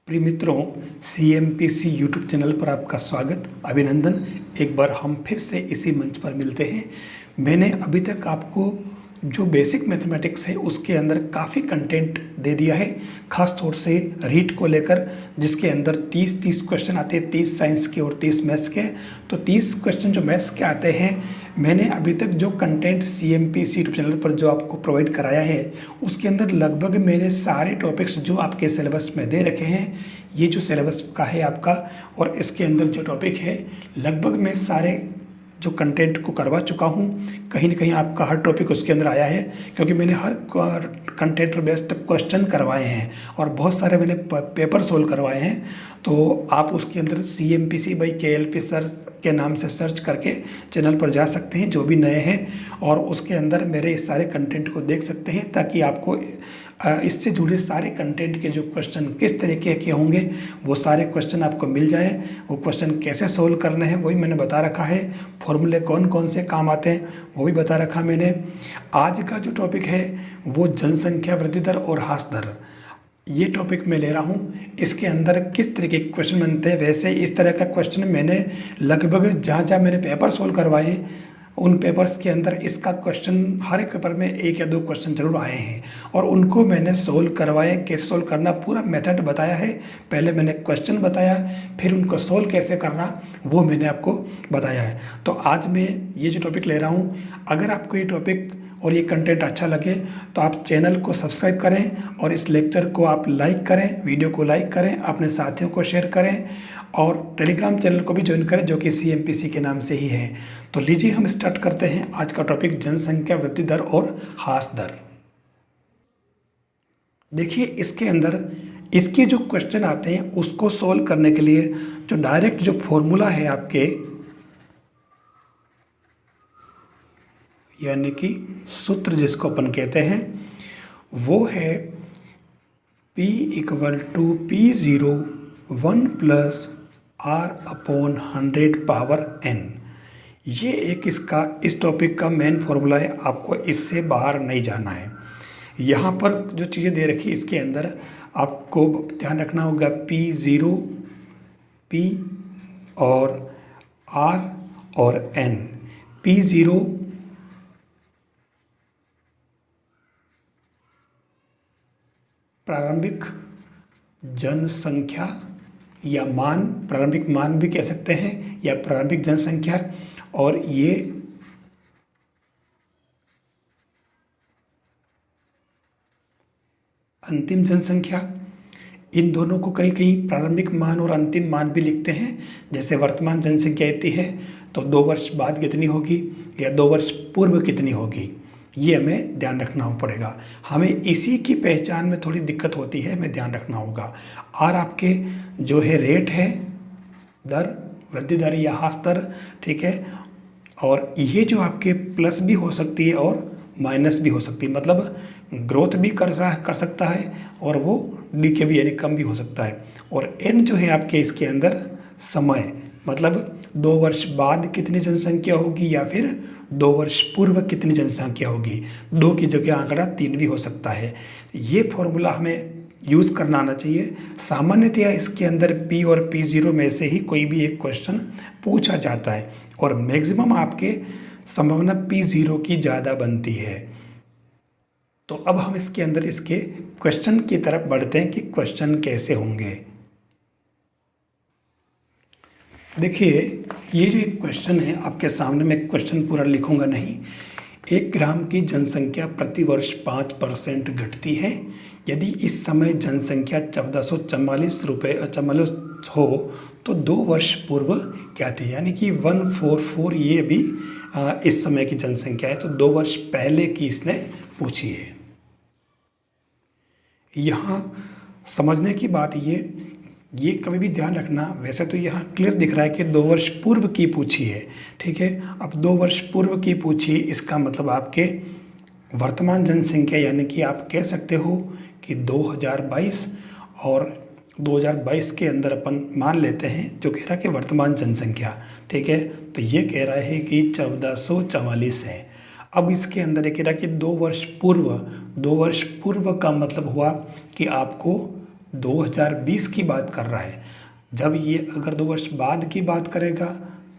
प्रिय मित्रों, CMPC YouTube channel पर आपका स्वागत, अभिनंदन। एक बार हम फिर से इसी मंच पर मिलते हैं। मैंने अभी तक आपको जो बेसिक मैथमेटिक्स है उसके अंदर काफ़ी कंटेंट दे दिया है, खास तौर से रीट को लेकर, जिसके अंदर 30 क्वेश्चन आते हैं, 30 साइंस के और 30 मैथ्स के। तो 30 क्वेश्चन जो मैथ्स के आते हैं, मैंने अभी तक जो कंटेंट CMPC यूट्यूब चैनल पर जो आपको प्रोवाइड कराया है उसके अंदर लगभग मैंने सारे टॉपिक्स जो आपके सिलेबस में दे रखे हैं, ये जो सिलेबस का है आपका, और इसके अंदर जो टॉपिक है लगभग मैं सारे जो कंटेंट को करवा चुका हूँ। कहीं ना कहीं आपका हर टॉपिक उसके अंदर आया है, क्योंकि मैंने हर कंटेंट पर बेस्ड क्वेश्चन करवाए हैं और बहुत सारे मैंने पेपर सोल्व करवाए हैं। तो आप उसके अंदर CMPC बाई KLP सर के नाम से सर्च करके चैनल पर जा सकते हैं जो भी नए हैं, और उसके अंदर मेरे इस सारे कंटेंट को देख सकते हैं, ताकि आपको इससे जुड़े सारे कंटेंट के जो क्वेश्चन किस तरीके के होंगे वो सारे क्वेश्चन आपको मिल जाए। वो क्वेश्चन कैसे सोल्व करने हैं वही मैंने बता रखा है, फॉर्मूले कौन कौन से काम आते हैं वो भी बता रखा मैंने। आज का जो टॉपिक है वो जनसंख्या वृद्धि दर और ह्रास दर, ये टॉपिक मैं ले रहा हूँ। इसके अंदर किस तरीके के क्वेश्चन बनते हैं, वैसे इस तरह का क्वेश्चन मैंने लगभग जहाँ जहाँ मैंने पेपर सोल्व करवाए उन पेपर्स के अंदर इसका क्वेश्चन हर एक पेपर में 1 या 2 क्वेश्चन जरूर आए हैं, और उनको मैंने सोल्व करवाए। कैसे सोल्व करना पूरा मेथड बताया है। पहले मैंने क्वेश्चन बताया, फिर उनको सोल्व कैसे करना वो मैंने आपको बताया है। तो आज मैं ये जो टॉपिक ले रहा हूँ, अगर आपको ये टॉपिक और ये कंटेंट अच्छा लगे तो आप चैनल को सब्सक्राइब करें और इस लेक्चर को आप लाइक करें, वीडियो को लाइक करें, अपने साथियों को शेयर करें, और टेलीग्राम चैनल को भी ज्वाइन करें जो कि CMPC के नाम से ही है। तो लीजिए हम स्टार्ट करते हैं आज का टॉपिक, जनसंख्या वृद्धि दर और ह्रास दर। देखिए, इसके अंदर इसके जो क्वेश्चन आते हैं उसको सोल्व करने के लिए जो डायरेक्ट जो फॉर्मूला है आपके, यानी कि सूत्र जिसको अपन कहते हैं, वो है P = P0 1 + R/100⁴ n। ये एक इसका इस टॉपिक का मेन फॉर्मूला है, आपको इससे बाहर नहीं जाना है। यहाँ पर जो चीज़ें दे रखी इसके अंदर आपको ध्यान रखना होगा, P0, P और R और N। P0 प्रारंभिक जनसंख्या या मान, प्रारंभिक मान भी कह सकते हैं, या प्रारंभिक जनसंख्या, और ये अंतिम जनसंख्या। इन दोनों को कहीं कहीं प्रारंभिक मान और अंतिम मान भी लिखते हैं। जैसे वर्तमान जनसंख्या आती है तो 2 वर्ष बाद कितनी होगी या 2 वर्ष पूर्व कितनी होगी, ये हमें ध्यान रखना पड़ेगा। हमें इसी की पहचान में थोड़ी दिक्कत होती है, हमें ध्यान रखना होगा। और आपके जो है रेट है, दर, वृद्धि दर या ह्रास दर, ठीक है। और ये जो आपके प्लस भी हो सकती है और माइनस भी हो सकती है, मतलब ग्रोथ भी कर सकता है और वो डीके भी यानी कम भी हो सकता है। और एन जो है आपके इसके अंदर समय, मतलब 2 वर्ष बाद कितनी जनसंख्या होगी या फिर 2 वर्ष पूर्व कितनी जनसंख्या होगी। 2 की जगह आंकड़ा 3 भी हो सकता है। ये फॉर्मूला हमें यूज़ करना आना चाहिए। सामान्यतया इसके अंदर P और P0 में से ही कोई भी एक क्वेश्चन पूछा जाता है, और मैक्सिमम आपके संभावना P0 की ज़्यादा बनती है। तो अब हम इसके अंदर इसके क्वेश्चन की तरफ बढ़ते हैं कि क्वेश्चन कैसे होंगे। देखिए, ये जो एक क्वेश्चन है आपके सामने, मैं क्वेश्चन पूरा लिखूंगा नहीं। 1 ग्राम की जनसंख्या प्रति वर्ष 5% घटती है। यदि इस समय जनसंख्या 1444 हो तो 2 वर्ष पूर्व क्या थी, यानी कि 144 ये भी इस समय की जनसंख्या है, तो 2 वर्ष पहले की इसने पूछी है। यहाँ समझने की बात ये कभी भी ध्यान रखना, वैसे तो यहाँ क्लियर दिख रहा है कि 2 वर्ष पूर्व की पूछी है, ठीक है। अब 2 वर्ष पूर्व की पूछी, इसका मतलब आपके वर्तमान जनसंख्या, यानी कि आप कह सकते हो कि 2022, और 2022 के अंदर अपन मान लेते हैं जो कह रहा है कि वर्तमान जनसंख्या, ठीक है। तो ये कह रहा है कि 1444 है। अब इसके अंदर ये कह रहा है कि 2 वर्ष पूर्व का मतलब हुआ कि आपको 2020 की बात कर रहा है। जब ये अगर 2 वर्ष बाद की बात करेगा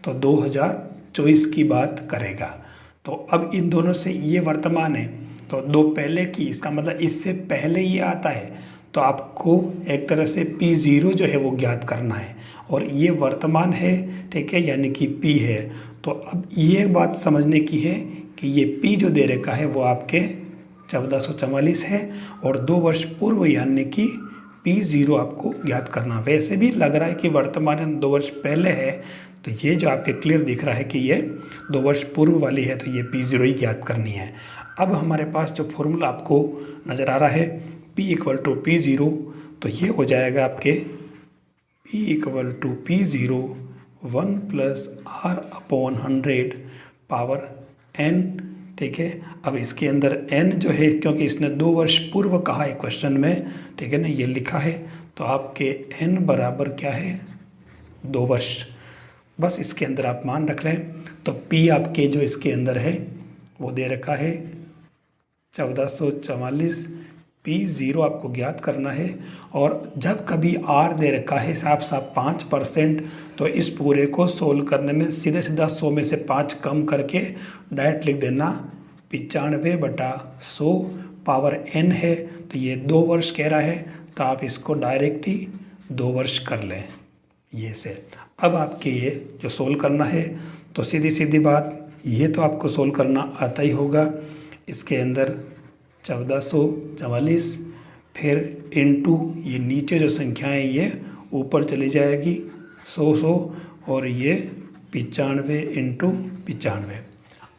तो 2024 की बात करेगा। तो अब इन दोनों से ये वर्तमान है, तो दो पहले की, इसका मतलब इससे पहले ये आता है, तो आपको एक तरह से P0 जो है वो ज्ञात करना है, और ये वर्तमान है, ठीक है, यानी कि P है। तो अब ये बात समझने की है कि ये P जो दे रखा है वो आपके 1444 है, और 2 वर्ष पूर्व यानी कि P0 आपको ज्ञात करना। वैसे भी लग रहा है कि वर्तमान 2 वर्ष पहले है, तो ये जो आपके क्लियर दिख रहा है कि ये 2 वर्ष पूर्व वाली है, तो ये P0 ही ज्ञात करनी है। अब हमारे पास जो फॉर्मूला आपको नज़र आ रहा है P = P0, तो ये हो जाएगा आपके P = P0 1 + R/100 power n, ठीक है। अब इसके अंदर n जो है, क्योंकि इसने 2 वर्ष पूर्व कहा है क्वेश्चन में, ठीक है ना, ये लिखा है, तो आपके n बराबर क्या है, 2 वर्ष। बस इसके अंदर आप मान रख लें। तो P आपके जो इसके अंदर है वो दे रखा है 1444, P0 आपको ज्ञात करना है। और जब कभी R दे रखा है साफ साफ 5%, तो इस पूरे को सोल्व करने में सीधे सीधा 100 में से 5 कम करके डायरेक्ट लिख देना 95/100 पावर n है। तो ये 2 वर्ष कह रहा है, तो आप इसको डायरेक्ट ही 2 वर्ष कर लें ये से। अब आपके ये जो सोल्व करना है, तो सीधी सीधी बात, ये तो आपको सोल्व करना आता ही होगा। इसके अंदर 1444 फिर इनटू ये नीचे जो संख्याएं ये ऊपर चली जाएगी 100 और ये 95 × 95।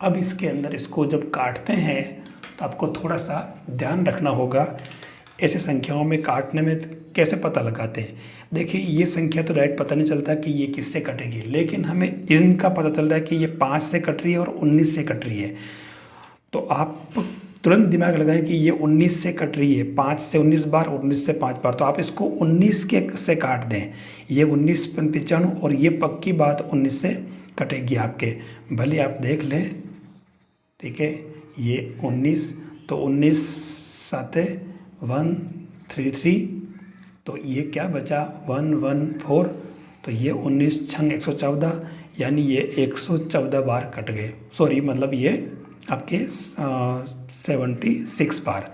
अब इसके अंदर इसको जब काटते हैं तो आपको थोड़ा सा ध्यान रखना होगा। ऐसे संख्याओं में काटने में कैसे पता लगाते हैं, देखिए ये संख्या तो डायरेक्ट पता नहीं चलता कि ये किससे कटेगी, लेकिन हमें इनका पता चल रहा है कि ये 5 से कट रही है और 19 से कट रही है। तो आप तुरंत दिमाग लगाएं कि ये 19 से कट रही है, 5 से 19 बार, 19 से 5 बार, तो आप इसको 19 के से काट दें। ये 19 × 95 और ये पक्की बात 19 से कटेगी आपके, भले आप देख लें, ठीक है। ये 19, तो 19 7 133, तो ये क्या बचा 114, तो ये 19 × 114, यानी ये 114 बार कट गए। सॉरी, मतलब ये आपके 76 बार।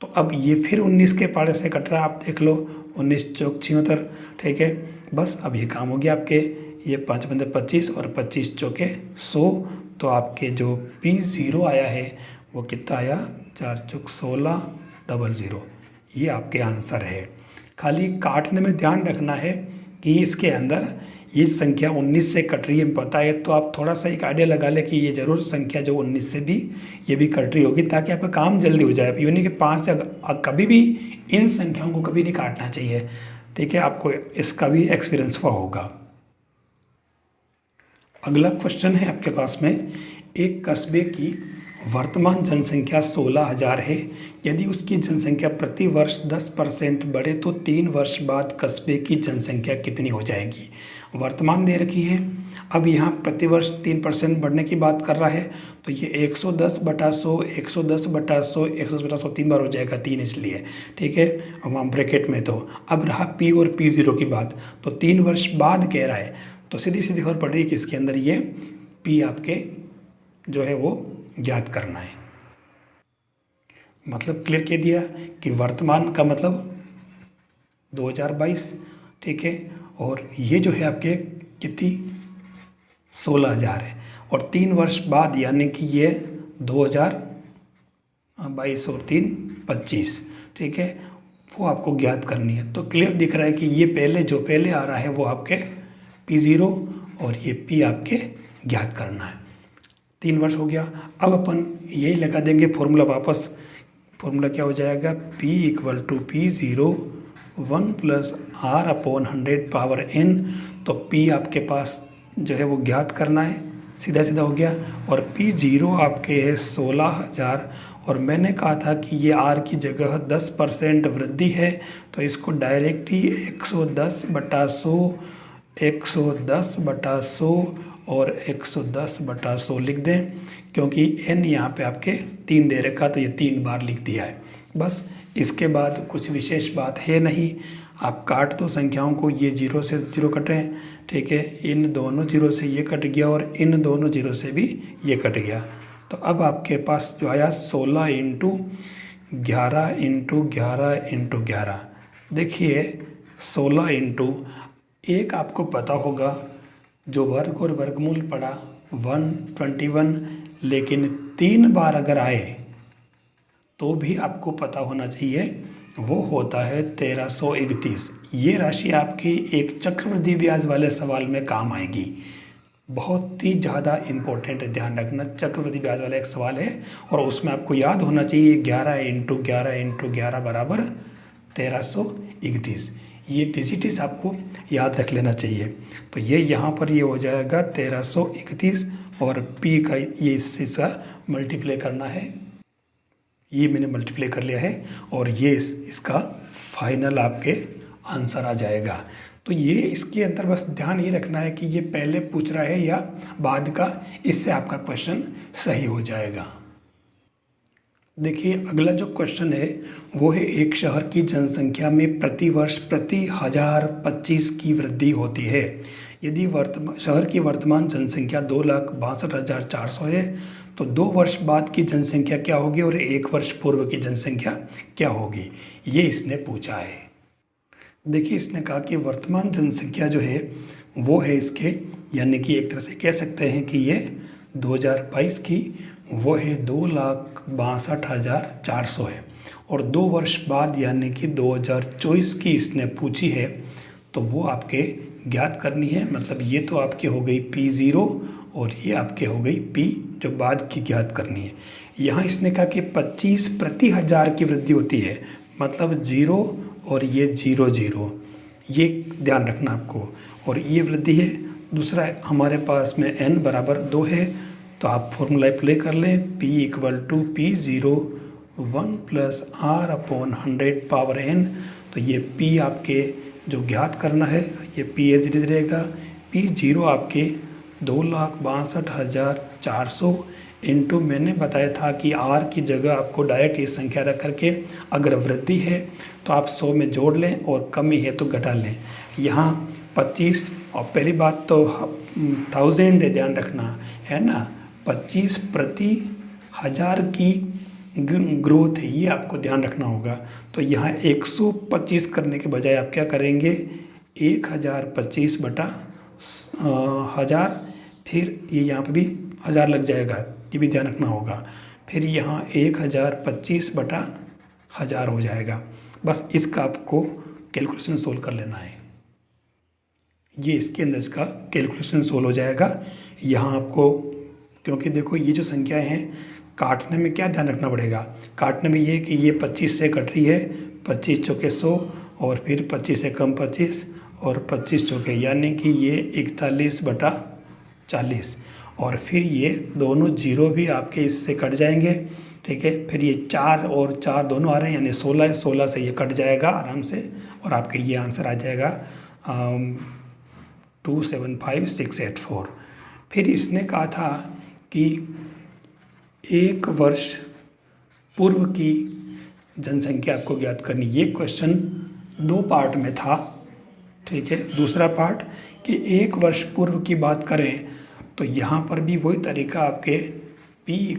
तो अब ये फिर 19 के पारे से कट रहा है, आप देख लो 19 × 76, ठीक है। बस अब ये काम हो गया आपके, ये 5 × 25 और 25 × 100। तो आपके जो P0 आया है वो कितना आया, 4 × 16 00। ये आपके आंसर है। खाली काटने में ध्यान रखना है कि इसके अंदर ये संख्या 19 से कट रही है, पता है, तो आप थोड़ा सा एक आइडिया लगा ले कि ये जरूर संख्या जो 19 से भी ये भी कट रही होगी, ताकि आपका काम जल्दी हो जाए। यूँ नहीं कि 5 से कभी भी इन संख्याओं को कभी नहीं काटना चाहिए, ठीक है। आपको इसका भी एक्सपीरियंस हुआ होगा। अगला क्वेश्चन है आपके पास में, एक कस्बे की वर्तमान जनसंख्या 16,000 है। यदि उसकी जनसंख्या प्रति वर्ष 10% बढ़े तो 3 वर्ष बाद कस्बे की जनसंख्या कितनी हो जाएगी। वर्तमान दे रखी है, अब यहाँ प्रति वर्ष 3% बढ़ने की बात कर रहा है, तो ये 110/100 110/100 110/100 3 बार हो जाएगा, 3 इसलिए, ठीक है। वहाँ ब्रैकेट में तो अब रहा P और P0 की बात, तो 3 वर्ष बाद कह रहा है, तो सीधी सीधी खबर पड़ रही है कि इसके अंदर ये P आपके जो है वो ज्ञात करना है। मतलब क्लियर कह दिया कि वर्तमान का मतलब 2022, ठीक है, और ये जो है आपके कितनी 16,000 है, और 3 वर्ष बाद यानी कि ये 2022 और 3 25, ठीक है, वो आपको ज्ञात करनी है। तो क्लियर दिख रहा है कि ये पहले जो पहले आ रहा है वो आपके P0 और ये P आपके ज्ञात करना है। 3 वर्ष हो गया। अब अपन यही लगा देंगे फॉर्मूला वापस। फॉर्मूला क्या हो जाएगा, P = P0 1 + R/100 power n। तो P आपके पास जो है वो ज्ञात करना है, सीधा सीधा हो गया। और P0 आपके है 16,000, और मैंने कहा था कि ये R की जगह 10% वृद्धि है, तो इसको डायरेक्ट ही 110/100 110/100 और 110/100 लिख दें, क्योंकि n यहाँ पे आपके 3 दे रखा, तो ये 3 बार लिख दिया है। बस इसके बाद कुछ विशेष बात है नहीं। आप काट दो संख्याओं को, ये जीरो से जीरो कट रहे हैं, ठीक है, इन दोनों जीरो से ये कट गया और इन दोनों जीरो से भी ये कट गया। तो अब आपके पास जो आया 16 इंटू 11 इंटू 11 इंटू 11। देखिए 16 इंटू, एक आपको पता होगा जो वर्ग और वर्गमूल पड़ा 121, लेकिन 3 बार अगर आए तो भी आपको पता होना चाहिए, वो होता है 1331। ये राशि आपकी एक चक्रवृद्धि ब्याज वाले सवाल में काम आएगी, बहुत ही ज़्यादा इम्पोर्टेंट है, ध्यान रखना। चक्रवृद्धि ब्याज वाला एक सवाल है और उसमें आपको याद होना चाहिए 11 इंटू 11 इंटू 11 बराबर 1331। ये डिजिट्स आपको याद रख लेना चाहिए। तो ये यहाँ पर ये हो जाएगा 1331 और p का ये इससे मल्टीप्लाई करना है, ये मैंने मल्टीप्लाई कर लिया है और ये इसका फाइनल आपके आंसर आ जाएगा। तो ये इसके अंदर बस ध्यान ये रखना है कि ये पहले पूछ रहा है या बाद का, इससे आपका क्वेश्चन सही हो जाएगा। देखिए अगला जो क्वेश्चन है वो है, एक शहर की जनसंख्या में प्रतिवर्ष प्रति 1025 की वृद्धि होती है। यदि शहर की वर्तमान जनसंख्या 2,62,400 है तो 2 वर्ष बाद की जनसंख्या क्या होगी और 1 वर्ष पूर्व की जनसंख्या क्या होगी, ये इसने पूछा है। देखिए इसने कहा कि वर्तमान जनसंख्या जो है वो है इसके, यानी कि एक तरह से कह सकते हैं कि ये 2022 की वो है 2,62,400 है, और 2 वर्ष बाद यानी कि 2024 की इसने पूछी है, तो वो आपके ज्ञात करनी है। मतलब ये तो आपके हो गई P0 और ये आपके हो गई P जो बाद की ज्ञात करनी है। यहाँ इसने कहा कि 25 प्रति 1000 की वृद्धि होती है, मतलब 0 और ये 0 0, ये ध्यान रखना आपको, और ये वृद्धि है। दूसरा हमारे पास में n बराबर 2 है, तो आप फॉर्मूला अप्लाई कर लें, P = P0 1 + R/100 power n। तो ये P आपके जो ज्ञात करना है ये P एज इट इज रहेगा। P0 आपके 2,62,400 इंटू, मैंने बताया था कि R की जगह आपको डायरेक्ट ये संख्या रख करके अगर वृद्धि है तो आप 100 में जोड़ लें और कमी है तो घटा लें। यहाँ 25, और पहली बात तो 1000 है, ध्यान रखना है ना, 25 प्रति 1000 की ग्रोथ है, ये आपको ध्यान रखना होगा। तो यहाँ 125 करने के बजाय आप क्या करेंगे, 1025 बटा 1000, फिर ये यहाँ पे भी 1000 लग जाएगा, ये भी ध्यान रखना होगा। फिर यहाँ 1025 बटा 1000 हो जाएगा। बस इसका आपको कैलकुलेशन सोल्व कर लेना है, ये इसके अंदर इसका कैलकुलेशन सोल्व हो जाएगा। यहाँ आपको, क्योंकि देखो ये जो संख्याएं हैं काटने में क्या ध्यान रखना पड़ेगा, काटने में ये कि ये 25 से कट रही है, 25 चौके 100 और फिर 25 से कम 25 और 25 चौके, यानी कि ये 41 बटा 40, और फिर ये दोनों जीरो भी आपके इससे कट जाएंगे, ठीक है। फिर ये 4 और 4 दोनों आ रहे हैं, यानी 16 है, 16 से ये कट जाएगा आराम से, और आपके ये आंसर आ जाएगा 275684। फिर इसने कहा था कि 1 वर्ष पूर्व की जनसंख्या आपको ज्ञात करनी। ये क्वेश्चन 2 पार्ट में था, ठीक है। दूसरा पार्ट कि 1 वर्ष पूर्व की बात करें तो यहाँ पर भी वही तरीका आपके P =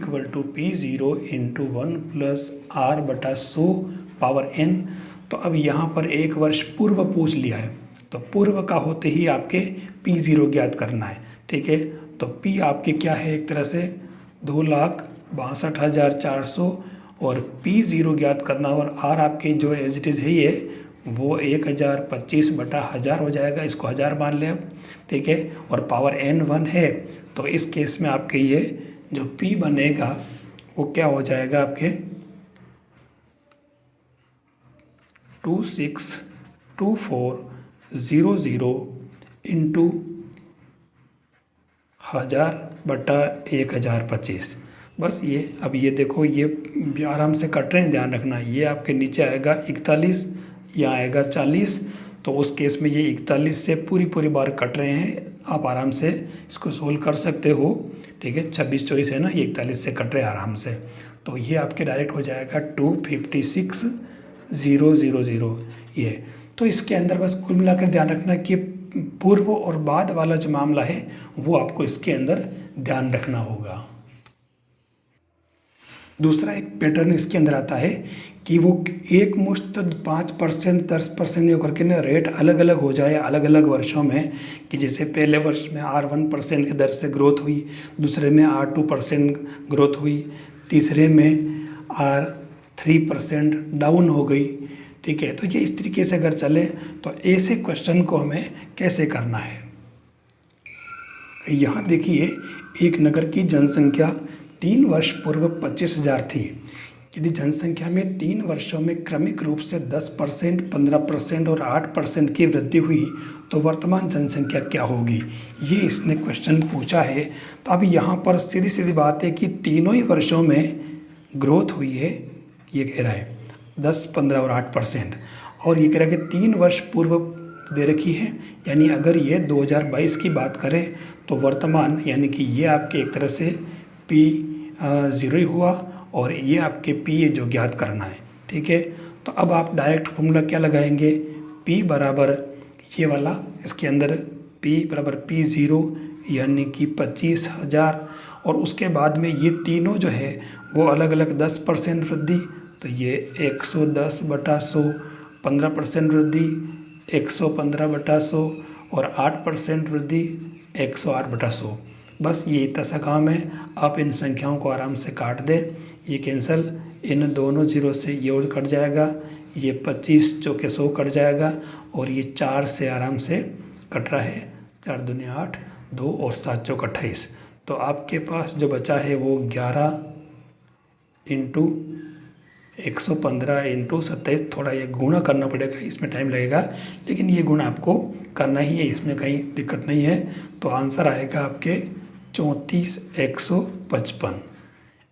P0 × 1 + R/100 power n। तो अब यहाँ पर 1 वर्ष पूर्व पूछ लिया है, तो पूर्व का होते ही आपके P0 ज्ञात करना है, ठीक है। तो P आपके क्या है, एक तरह से 2,62,400 और P0 ज्ञात करना, और R आपके जो एज इट इज़ है ये वो 1025 बटा 1000 हो जाएगा, इसको 1000 मान लें अब, ठीक है। और पावर n 1 है, तो इस केस में आपके ये जो P बनेगा वो क्या हो जाएगा आपके 262400 इंटू 1000 बटा 1025। बस ये, अब ये देखो ये आराम से कट रहे हैं, ध्यान रखना। ये आपके नीचे आएगा 41, यहाँ आएगा 40, तो उस केस में ये 41 से पूरी बार कट रहे हैं। आप आराम से इसको सोल्व कर सकते हो, ठीक है। 26 24 है ना, ये 41 से कट रहे हैं आराम से। तो ये आपके डायरेक्ट हो जाएगा 256000 ये। तो इसके अंदर बस कुल मिलाकर ध्यान रखना कि पूर्व और बाद वाला जो मामला है वो आपको इसके अंदर ध्यान रखना होगा। दूसरा एक पैटर्न इसके अंदर आता है कि वो एक मुश्त 5% 10% नहीं होकर के ना रेट अलग अलग हो जाए अलग अलग वर्षों में, कि जैसे पहले वर्ष में R1% की दर से ग्रोथ हुई, दूसरे में R2% ग्रोथ हुई, तीसरे में R3% डाउन हो गई। ठीक है, तो ये इस तरीके से अगर चले तो ऐसे क्वेश्चन को हमें कैसे करना है। यहाँ देखिए, एक नगर की जनसंख्या 3 वर्ष पूर्व 25,000 थी। यदि जनसंख्या में 3 वर्षों में क्रमिक रूप से 10%, 15% और 8% की वृद्धि हुई तो वर्तमान जनसंख्या क्या होगी, ये इसने क्वेश्चन पूछा है। तो अब यहाँ पर सीधी सीधी बात है कि तीनों ही वर्षों में ग्रोथ हुई है, ये कह रहा है 10, 15 और 8%, और ये कह रहा है कि 3 वर्ष पूर्व दे रखी है, यानी अगर ये 2022 की बात करें तो वर्तमान यानी कि ये आपके एक तरह से P0 ही हुआ और ये आपके P है जो ज्ञात करना है। ठीक है, तो अब आप डायरेक्ट फॉर्मूला क्या लगाएंगे, P बराबर ये वाला, इसके अंदर P बराबर P0 यानी कि 25,000, और उसके बाद में ये तीनों जो है वो अलग अलग 10% वृद्धि, तो ये 110/100, 15% वृद्धि 115/100 और 8% वृद्धि 108/100। बस ये इतना सा काम है। आप इन संख्याओं को आराम से काट दें, ये कैंसिल, इन दोनों जीरो से ये और कट जाएगा, ये 25 चौके 100 कट जाएगा, और ये 4 से आराम से कट रहा है, 4 दूनी 8, 2 और 7 चौक 28। तो आपके पास जो बचा है वो 11 इंटू 115 इंटू 27, थोड़ा ये गुणा करना पड़ेगा, इसमें टाइम लगेगा, लेकिन ये गुणा आपको करना ही है, इसमें कहीं दिक्कत नहीं है। तो आंसर आएगा आपके 34,155।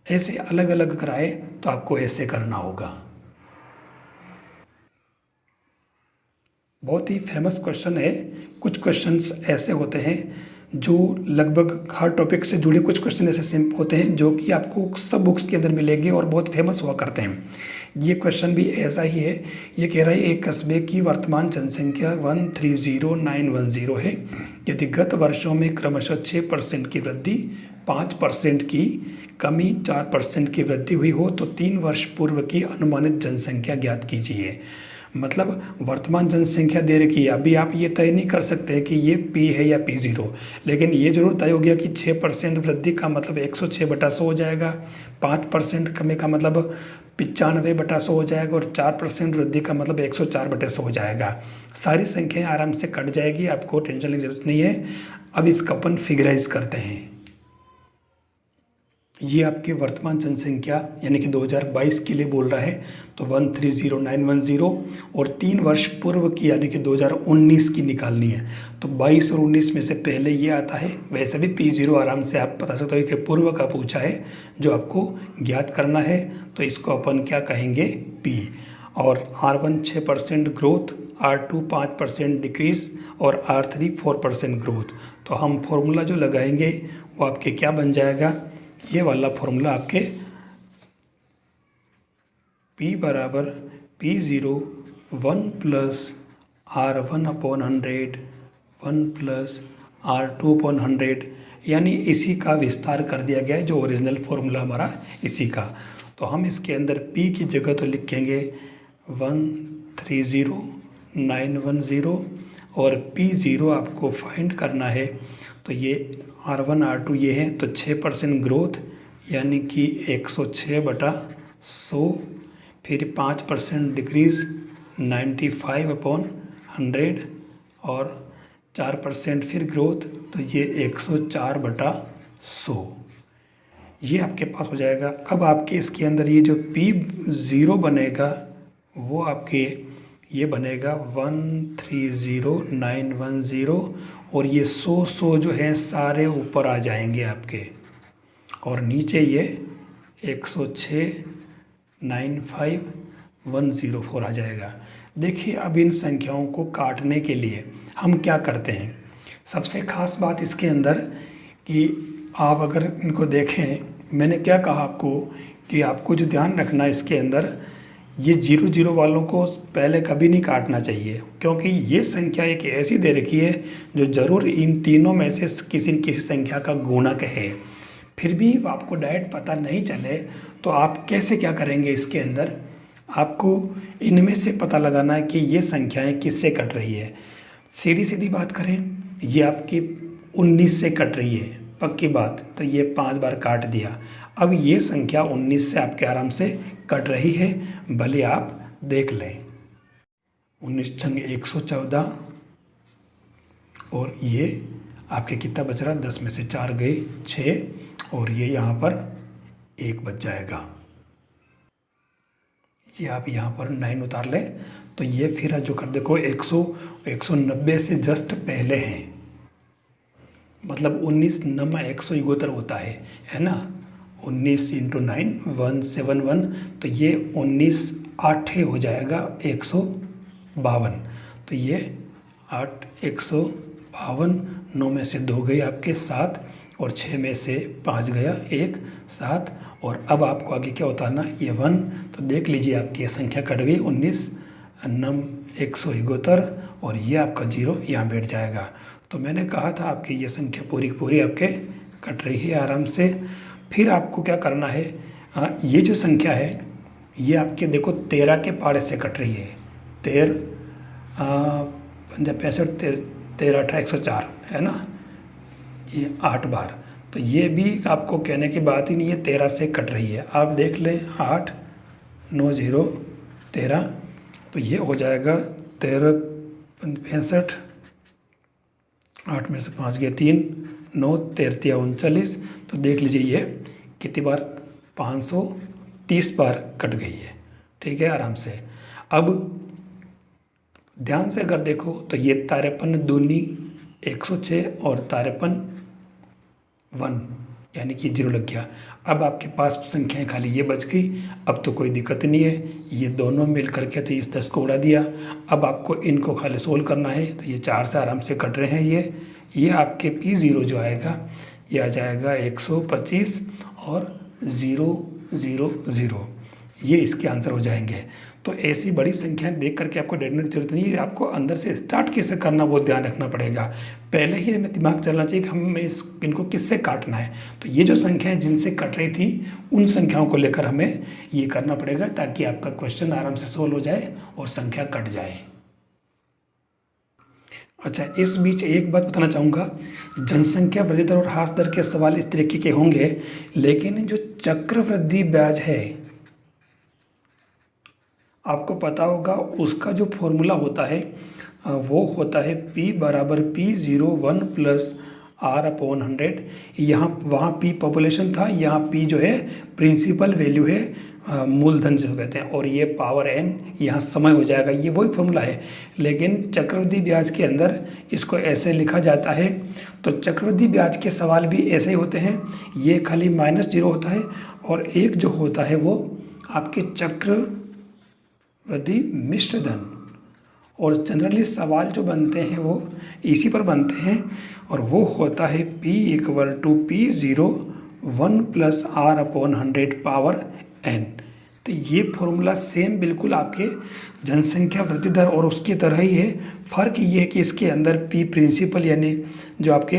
ऐसे अलग अलग कराए तो आपको ऐसे करना होगा। बहुत ही फेमस क्वेश्चन है। कुछ क्वेश्चंस ऐसे होते हैं जो लगभग हर टॉपिक से जुड़े, कुछ क्वेश्चन ऐसे सिंपल होते हैं जो कि आपको सब बुक्स के अंदर मिलेंगे और बहुत फेमस हुआ करते हैं। ये क्वेश्चन भी ऐसा ही है। ये कह रहा है एक कस्बे की वर्तमान जनसंख्या 130,910 है। यदि गत वर्षों में क्रमशः 6% की वृद्धि, 5% की कमी, 4% की वृद्धि हुई हो तो 3 वर्ष पूर्व की अनुमानित जनसंख्या ज्ञात कीजिए। मतलब वर्तमान जनसंख्या दे रखी है, अभी आप ये तय नहीं कर सकते कि ये P है या P0, लेकिन ये जरूर तय हो गया कि 6% वृद्धि का मतलब 106/100 हो जाएगा, 5% कमी का मतलब 95/100 हो जाएगा, और 4% वृद्धि का मतलब 104/100 हो जाएगा। सारी संख्याएं आराम से कट जाएगी, आपको टेंशन लेने की जरूरत नहीं है। अब इसका अपन फिगराइज करते हैं। ये आपके वर्तमान जनसंख्या यानी कि 2022 के लिए बोल रहा है, तो 130,910, और 3 वर्ष पूर्व की यानी कि 2019 की निकालनी है। तो 22 और 19 में से पहले ये आता है। वैसे भी P0 आराम से आप बता सकते हो कि पूर्व का पूछा है जो आपको ज्ञात करना है, तो इसको अपन क्या कहेंगे, P। और R1 6% ग्रोथ, R2 5% डिक्रीज और R3 4% ग्रोथ। तो हम फॉर्मूला जो लगाएंगे वो आपके क्या बन जाएगा, ये वाला फॉर्मूला आपके P बराबर P0 1 plus R1/100 1 plus R2/100, यानी इसी का विस्तार कर दिया गया है, जो ओरिजिनल फॉर्मूला हमारा इसी का। तो हम इसके अंदर P की जगह तो लिखेंगे 130,910, और P0 आपको फाइंड करना है। तो ये R1 R2 ये है, तो 6% ग्रोथ यानी कि 106/100, फिर 5% डिक्रीज 95/100, और 4% फिर ग्रोथ, तो ये 104/100। ये आपके पास हो जाएगा। अब आपके इसके अंदर ये जो P0 बनेगा वो आपके ये बनेगा 130,910, और ये 100 जो है सारे ऊपर आ जाएंगे आपके, और नीचे ये 106,95,104 आ जाएगा। देखिए, अब इन संख्याओं को काटने के लिए हम क्या करते हैं। सबसे ख़ास बात इसके अंदर कि आप अगर इनको देखें, मैंने क्या कहा आपको कि आपको जो ध्यान रखना है इसके अंदर, ये 0 वालों को पहले कभी नहीं काटना चाहिए, क्योंकि ये संख्या एक ऐसी दे रखी है जो ज़रूर इन तीनों में से किसी न किसी संख्या का गुणक है। फिर भी आपको डायरेक्ट पता नहीं चले तो आप कैसे क्या करेंगे, इसके अंदर आपको इनमें से पता लगाना है कि ये संख्याएं किससे कट रही है। सीधी सीधी बात करें, ये आपकी 19 से कट रही है, पक्की बात, तो ये 5 बार काट दिया। अब ये संख्या 19 से आपके आराम से कट रही है, भले आप देख लें। 19 छंग 114, और ये आपके कितना बच रहा, 10 में से 4 गए 6, और ये यहाँ पर 1 बच जाएगा। ये आप यहाँ पर 9 उतार लें तो ये फिर जो कर देखो 190 से जस्ट पहले हैं, मतलब 19 9 171 होता है ना। 19 × 9 171, तो ये 19 8 हो जाएगा 152, तो ये 8 152, 9 में से 2 गए आपके 7, और 6 में से 5 गया 1 7, और अब आपको आगे क्या उतारना, ये 1, तो देख लीजिए आपकी संख्या कट गई 19 9 171, और ये आपका 0 यहाँ बैठ जाएगा। तो मैंने कहा था आपकी ये संख्या पूरी की पूरी आपके कट रही है आराम से। फिर आपको क्या करना है, ये जो संख्या है ये आपके देखो 13 के पारे से कट रही है। 13 5 65 13 18 104 है ना, ये 8 बार, तो ये भी आपको कहने की बात ही नहीं है, 13 से कट रही है। आप देख लें 8 9 0 13, तो ये हो जाएगा 13 65, 8 में से 5 गए 3 9 13 39, तो देख लीजिए ये कितनी बार 530 बार कट गई है, ठीक है आराम से। अब ध्यान से अगर देखो तो ये 53 दूनी 106 और 53 1, यानी कि 0 लग गया। अब आपके पास संख्याएं खाली ये बच गई, अब तो कोई दिक्कत नहीं है, ये दोनों मिल करके तो इस 10 को उड़ा दिया। अब आपको इनको खाली सोल्व करना है, तो ये 4 से आराम से कट रहे हैं। ये आपके P0 जो आएगा ये आ जाएगा 125 और 0 0 0, ये इसके आंसर हो जाएंगे। तो ऐसी बड़ी संख्याएं देख करके आपको डरने की जरूरत नहीं है, आपको अंदर से स्टार्ट कैसे करना वो ध्यान रखना पड़ेगा। पहले ही हमें दिमाग चलना चाहिए कि हमें इनको किससे काटना है। तो ये जो संख्याएं जिनसे कट रही थी उन संख्याओं को लेकर हमें ये करना पड़ेगा, ताकि आपका क्वेश्चन आराम से सोल्व हो जाए और संख्या कट जाए। अच्छा, इस बीच एक बात बताना चाहूँगा, जनसंख्या वृद्धि दर और ह्रास दर के सवाल इस तरीके के होंगे, लेकिन जो चक्रवृद्धि ब्याज है आपको पता होगा उसका जो फॉर्मूला होता है वो होता है P बराबर P01 प्लस R/100। यहाँ वहाँ P पॉपुलेशन था, यहाँ P जो है प्रिंसिपल वैल्यू है, मूलधन जो कहते हैं, और ये पावर n यहाँ समय हो जाएगा। ये वही फॉर्मूला है, लेकिन चक्रवृद्धि ब्याज के अंदर इसको ऐसे लिखा जाता है। तो चक्रवृद्धि ब्याज के सवाल भी ऐसे ही होते हैं, ये खाली -0 होता है, और एक जो होता है वो आपके चक्रवृद्धि मिश्र धन। और जनरली सवाल जो बनते हैं वो इसी पर बनते हैं, और वो होता है P = P01 plus R/100 power n। तो ये फॉर्मूला सेम बिल्कुल आपके जनसंख्या वृद्धि दर और उसकी तरह ही है। फ़र्क ये है कि इसके अंदर P प्रिंसिपल, यानी जो आपके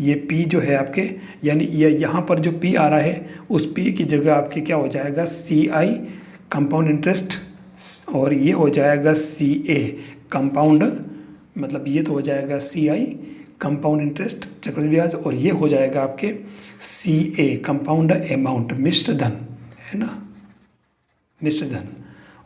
ये P जो है आपके, यानी ये यहाँ पर जो P आ रहा है उस P की जगह आपके क्या हो जाएगा CI कंपाउंड इंटरेस्ट, और ये हो जाएगा CA कंपाउंड, मतलब ये तो हो जाएगा CI कंपाउंड इंटरेस्ट चक्रवृद्धि ब्याज, और ये हो जाएगा आपके CA कंपाउंड अमाउंट मिश्र धन, है ना, मिश्र धन,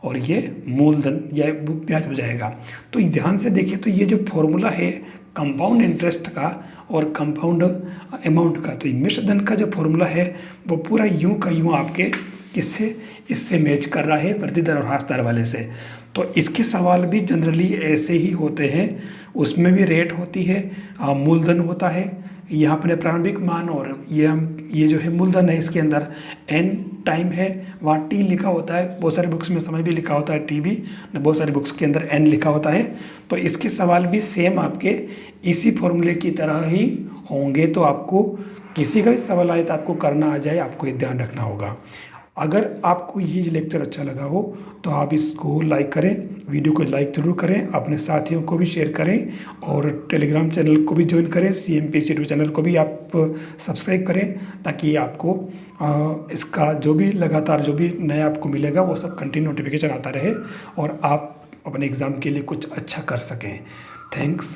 और ये मूलधन या ब्याज हो जाएगा। तो ध्यान से देखिए, तो ये जो फॉर्मूला है कंपाउंड इंटरेस्ट का और कंपाउंड अमाउंट का, तो ये मिश्र धन का जो फॉर्मूला है वो पूरा यूं का यूं आपके किससे, इससे मैच कर रहा है, वृद्धि दर और ह्रास दर वाले से। तो इसके सवाल भी जनरली ऐसे ही होते हैं, उसमें भी रेट होती है, मूलधन होता है, यहाँ पर प्रारंभिक मान, और ये जो है मूलधन है, इसके अंदर n टाइम है, वहाँ t लिखा होता है, बहुत सारे बुक्स में समय भी लिखा होता है, t भी, बहुत सारे बुक्स के अंदर n लिखा होता है। तो इसके सवाल भी सेम आपके इसी फॉर्मूले की तरह ही होंगे। तो आपको किसी का भी सवाल आए तो आपको करना आ जाए, आपको ये ध्यान रखना होगा। अगर आपको ये लेक्चर अच्छा लगा हो तो आप इसको लाइक करें, वीडियो को लाइक ज़रूर करें, अपने साथियों को भी शेयर करें और टेलीग्राम चैनल को भी ज्वाइन करें, CMPC यूट्यूब चैनल को भी आप सब्सक्राइब करें, ताकि आपको इसका जो भी लगातार जो भी नया आपको मिलेगा वो सब कंटिन्यू नोटिफिकेशन आता रहे और आप अपने एग्ज़ाम के लिए कुछ अच्छा कर सकें। थैंक्स।